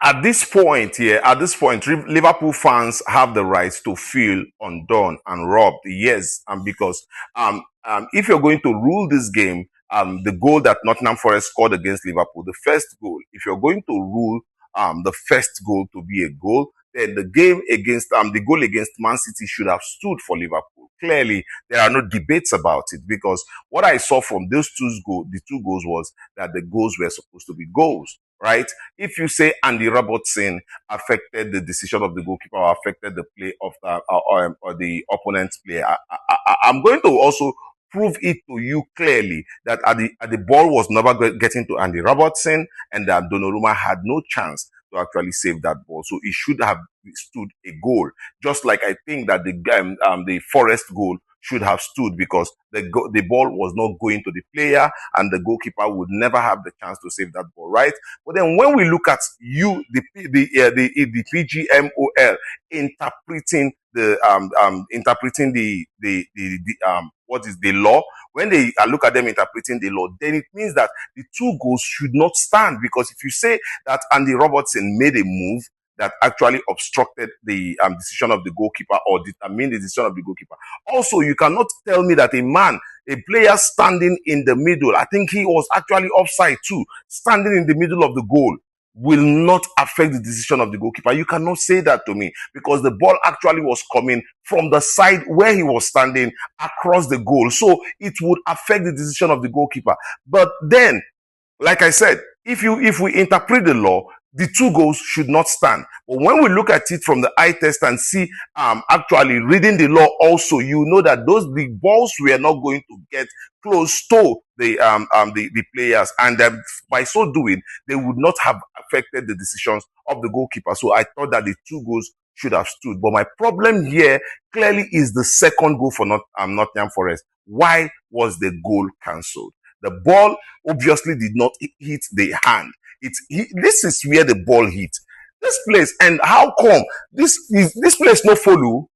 at this point here, at this point, Liverpool fans have the right to feel undone and robbed. Yes, and because if you're going to rule this game, the goal that Nottingham Forest scored against Liverpool, the first goal, if you're going to rule the first goal to be a goal, then the game against the goal against Man City should have stood for Liverpool. Clearly, there are no debates about it, because what I saw from those the two goals was that the goals were supposed to be goals, right? If you say Andy Robertson affected the decision of the goalkeeper or affected the play of or the opponent's player, I'm going to also prove it to you clearly that the ball was never getting to Andy Robertson, and that Donnarumma had no chance to actually save that ball. So it should have stood a goal. Just like I think that the Forest goal should have stood, because the ball was not going to the player, and the goalkeeper would never have the chance to save that ball, right? But then when we look at the PGMOL interpreting what is the law, when they look at them interpreting the law, then it means that the two goals should not stand, because if you say that Andy Robertson made a move that actually obstructed the decision of the goalkeeper or determined the decision of the goalkeeper. Also, you cannot tell me that a player standing in the middle, I think he was actually offside too, standing in the middle of the goal, will not affect the decision of the goalkeeper. You cannot say that to me, because the ball actually was coming from the side where he was standing across the goal. So it would affect the decision of the goalkeeper. But then, like I said, if we interpret the law, the two goals should not stand. But when we look at it from the eye test and see actually reading the law also, you know that the balls were not going to get close to the players, and by so doing, they would not have affected the decisions of the goalkeeper. So I thought that the two goals should have stood. But my problem here clearly is the second goal for Nottingham Forest. Why was the goal cancelled? The ball obviously did not hit the hand. This is where the ball hit. This place, and how come this place no follow?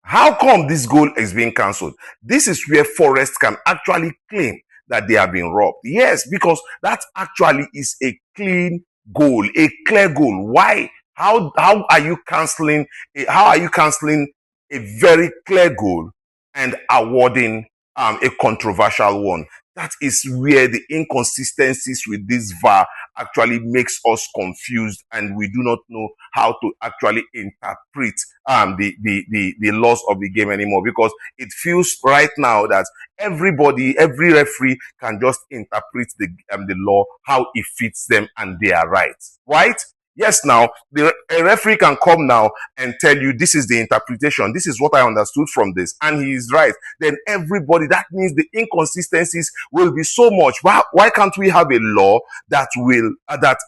How come this goal is being cancelled? This is where Forest can actually claim that they have been robbed. Yes, because that actually is a clean goal, a clear goal. Why? How are you cancelling? How are you cancelling a very clear goal and awarding a controversial one? That is where the inconsistencies with this VAR actually makes us confused, and we do not know how to actually interpret the laws of the game anymore, because it feels right now that every referee can just interpret the law how it fits them, and they are right? Yes, now a referee can come now and tell you this is the interpretation, this is what I understood from this, and he is right. Then everybody, that means the inconsistencies will be so much. Why can't we have a law that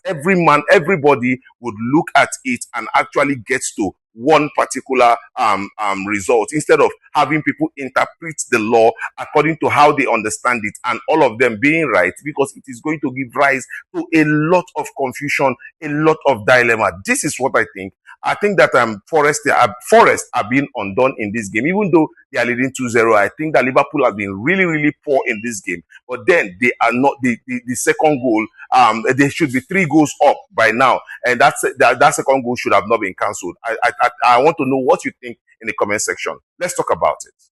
everybody would look at it and actually gets to one particular result, instead of having people interpret the law according to how they understand it, and all of them being right, because it is going to give rise to a lot of confusion, a lot of dilemma. This is what I think. I think that Forest are being undone in this game, even though they are leading 2-0. I think that Liverpool have been really, really poor in this game. But then they are not the second goal. They should be 3 goals up by now, and that second goal should have not been cancelled. I want to know what you think in the comment section. Let's talk about it.